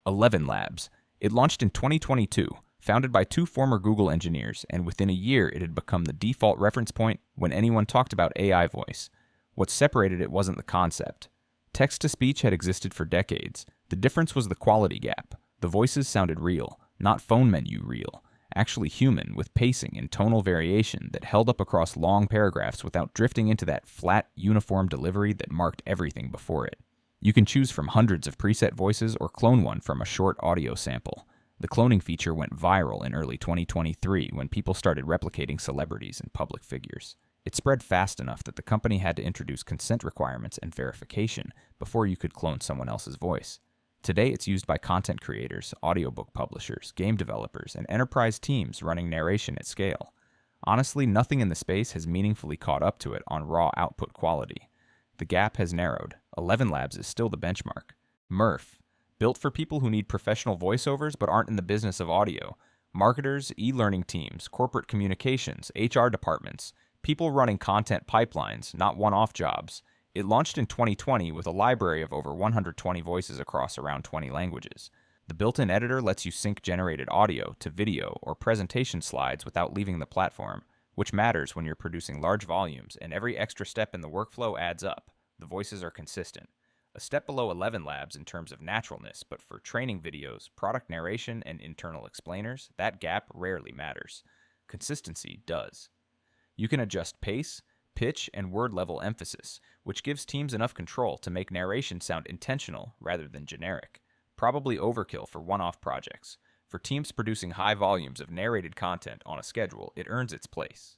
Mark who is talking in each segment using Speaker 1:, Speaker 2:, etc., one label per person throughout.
Speaker 1: ElevenLabs. It launched in 2022, founded by two former Google engineers, and within a year it had become the default reference point when anyone talked about AI voice. What separated it wasn't the concept. Text-to-speech had existed for decades. The difference was the quality gap. The voices sounded real, not phone menu real, actually human, with pacing and tonal variation that held up across long paragraphs without drifting into that flat, uniform delivery that marked everything before it. You can choose from hundreds of preset voices or clone one from a short audio sample. The cloning feature went viral in early 2023 when people started replicating celebrities and public figures. It spread fast enough that the company had to introduce consent requirements and verification before you could clone someone else's voice. Today, it's used by content creators, audiobook publishers, game developers, and enterprise teams running narration at scale. Honestly, nothing in the space has meaningfully caught up to it on raw output quality. The gap has narrowed. ElevenLabs is still the benchmark. Murf, built for people who need professional voiceovers but aren't in the business of audio. Marketers, e-learning teams, corporate communications, HR departments, people running content pipelines, not one-off jobs. It launched in 2020 with a library of over 120 voices across around 20 languages. The built-in editor lets you sync generated audio to video or presentation slides without leaving the platform, which matters when you're producing large volumes, and every extra step in the workflow adds up. The voices are consistent. A step below ElevenLabs in terms of naturalness, but for training videos, product narration, and internal explainers, that gap rarely matters. Consistency does. You can adjust pace, pitch, and word level emphasis, which gives teams enough control to make narration sound intentional rather than generic. Probably overkill for one-off projects. For teams producing high volumes of narrated content on a schedule, it earns its place.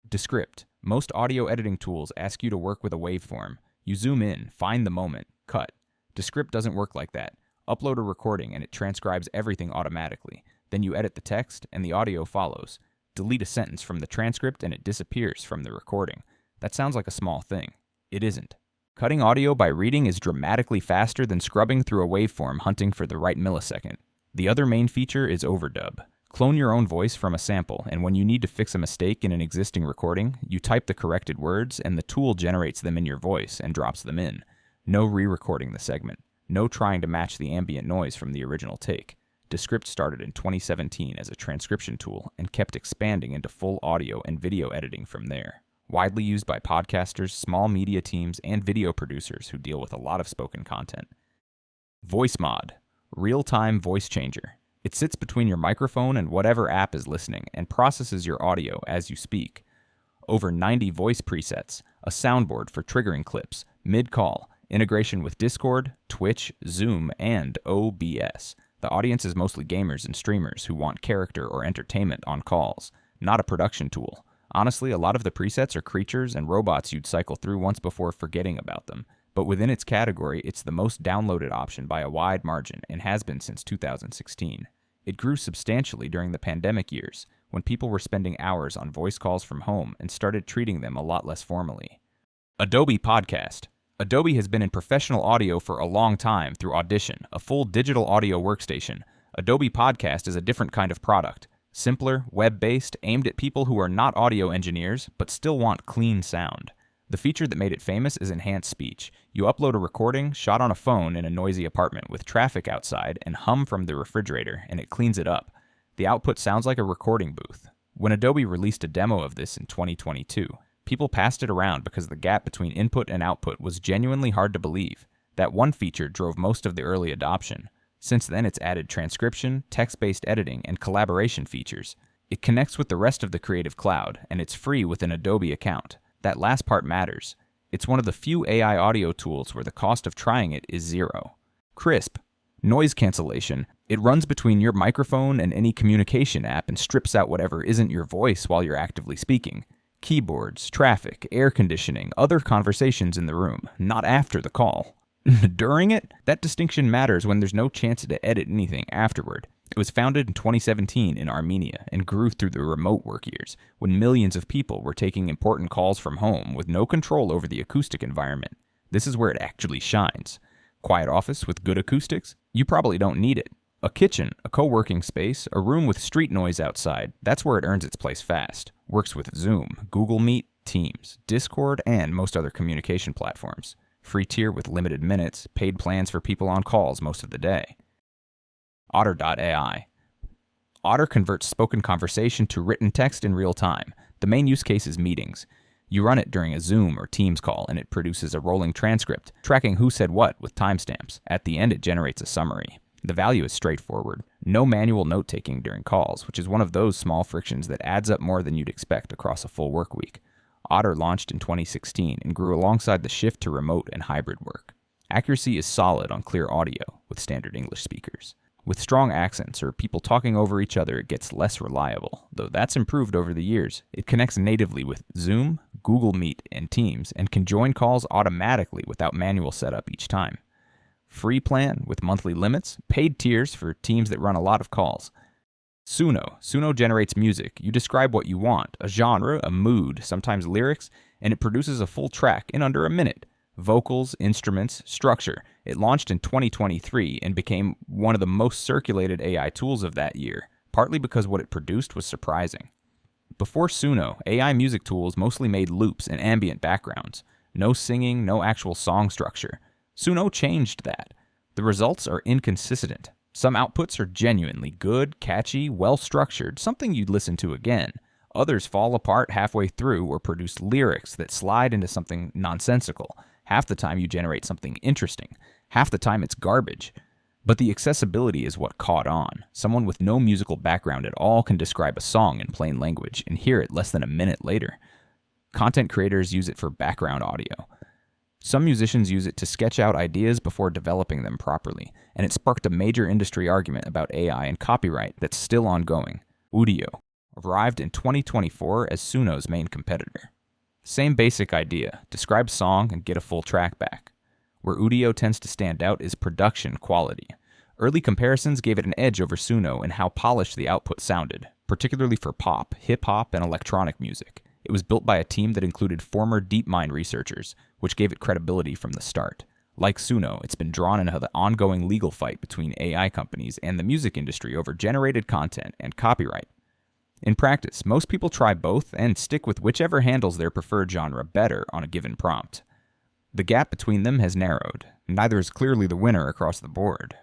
Speaker 1: Descript. Most audio editing tools ask you to work with a waveform. You zoom in, find the moment, cut. Descript doesn't work like that. Upload a recording and it transcribes everything automatically. Then you edit the text and the audio follows. Delete a sentence from the transcript and it disappears from the recording. That sounds like a small thing. It isn't. Cutting audio by reading is dramatically faster than scrubbing through a waveform hunting for the right millisecond. The other main feature is overdub. Clone your own voice from a sample, and when you need to fix a mistake in an existing recording, you type the corrected words and the tool generates them in your voice and drops them in. No re-recording the segment. No trying to match the ambient noise from the original take. Descript started in 2017 as a transcription tool and kept expanding into full audio and video editing from there. Widely used by podcasters, small media teams, and video producers who deal with a lot of spoken content. Voicemod. Real-time voice changer. It sits between your microphone and whatever app is listening and processes your audio as you speak. Over 90 voice presets, a soundboard for triggering clips, mid-call, integration with Discord, Twitch, Zoom, and OBS. The audience is mostly gamers and streamers who want character or entertainment on calls, not a production tool. Honestly, a lot of the presets are creatures and robots you'd cycle through once before forgetting about them. But within its category, it's the most downloaded option by a wide margin and has been since 2016. It grew substantially during the pandemic years, when people were spending hours on voice calls from home and started treating them a lot less formally. Adobe Podcast. Adobe has been in professional audio for a long time through Audition, a full digital audio workstation. Adobe Podcast is a different kind of product. Simpler, web-based, aimed at people who are not audio engineers, but still want clean sound. The feature that made it famous is enhanced speech. You upload a recording shot on a phone in a noisy apartment with traffic outside and hum from the refrigerator, and it cleans it up. The output sounds like a recording booth. When Adobe released a demo of this in 2022, people passed it around because the gap between input and output was genuinely hard to believe. That one feature drove most of the early adoption. Since then, it's added transcription, text-based editing, and collaboration features. It connects with the rest of the Creative Cloud, and it's free with an Adobe account. That last part matters. It's one of the few AI audio tools where the cost of trying it is zero. Krisp. Noise cancellation. It runs between your microphone and any communication app and strips out whatever isn't your voice while you're actively speaking. Keyboards, traffic, air conditioning, other conversations in the room, not after the call. During it, that distinction matters when there's no chance to edit anything afterward. It was founded in 2017 in Armenia and grew through the remote work years, when millions of people were taking important calls from home with no control over the acoustic environment. This is where it actually shines. Quiet office with good acoustics? You probably don't need it. A kitchen, a co-working space, a room with street noise outside, that's where it earns its place fast. Works with Zoom, Google Meet, Teams, Discord, and most other communication platforms. Free tier with limited minutes, paid plans for people on calls most of the day. Otter.AI. Otter converts spoken conversation to written text in real time. The main use case is meetings. You run it during a Zoom or Teams call, and it produces a rolling transcript, tracking who said what with timestamps. At the end, it generates a summary. The value is straightforward. No manual note-taking during calls, which is one of those small frictions that adds up more than you'd expect across a full work week. Otter launched in 2016 and grew alongside the shift to remote and hybrid work. Accuracy is solid on clear audio with standard English speakers. With strong accents or people talking over each other, it gets less reliable, though that's improved over the years. It connects natively with Zoom, Google Meet, and Teams, and can join calls automatically without manual setup each time. Free plan with monthly limits, paid tiers for teams that run a lot of calls. Suno generates music. You describe what you want, a genre, a mood, sometimes lyrics, and it produces a full track in under a minute. Vocals, instruments, structure. It launched in 2023 and became one of the most circulated AI tools of that year, partly because what it produced was surprising. Before Suno, AI music tools mostly made loops and ambient backgrounds. No singing, no actual song structure. Suno changed that. The results are inconsistent. Some outputs are genuinely good, catchy, well-structured, something you'd listen to again. Others fall apart halfway through or produce lyrics that slide into something nonsensical. Half the time you generate something interesting. Half the time it's garbage. But the accessibility is what caught on. Someone with no musical background at all can describe a song in plain language and hear it less than a minute later. Content creators use it for background audio. Some musicians use it to sketch out ideas before developing them properly, and it sparked a major industry argument about AI and copyright that's still ongoing. Udio arrived in 2024 as Suno's main competitor. Same basic idea, describe song and get a full track back. Where Udio tends to stand out is production quality. Early comparisons gave it an edge over Suno in how polished the output sounded, particularly for pop, hip-hop, and electronic music. It was built by a team that included former DeepMind researchers, which gave it credibility from the start. Like Suno, it's been drawn into the ongoing legal fight between AI companies and the music industry over generated content and copyright. In practice, most people try both and stick with whichever handles their preferred genre better on a given prompt. The gap between them has narrowed. Neither is clearly the winner across the board.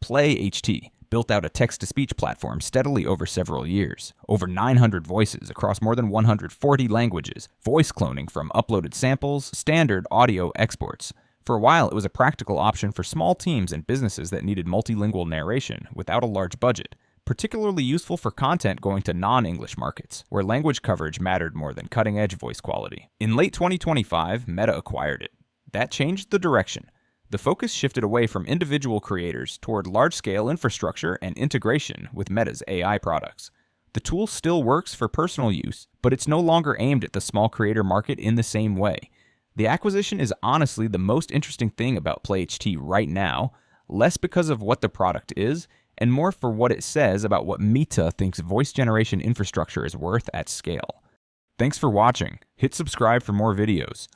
Speaker 1: PlayHT built out a text-to-speech platform steadily over several years. Over 900 voices across more than 140 languages, voice cloning from uploaded samples, standard audio exports. For a while, it was a practical option for small teams and businesses that needed multilingual narration without a large budget. Particularly useful for content going to non-English markets, where language coverage mattered more than cutting-edge voice quality. In late 2025, Meta acquired it. That changed the direction. The focus shifted away from individual creators toward large-scale infrastructure and integration with Meta's AI products. The tool still works for personal use, but it's no longer aimed at the small creator market in the same way. The acquisition is honestly the most interesting thing about PlayHT right now, less because of what the product is, and more for what it says about what Meta thinks voice generation infrastructure is worth at scale. Thanks for watching. Hit subscribe for more videos.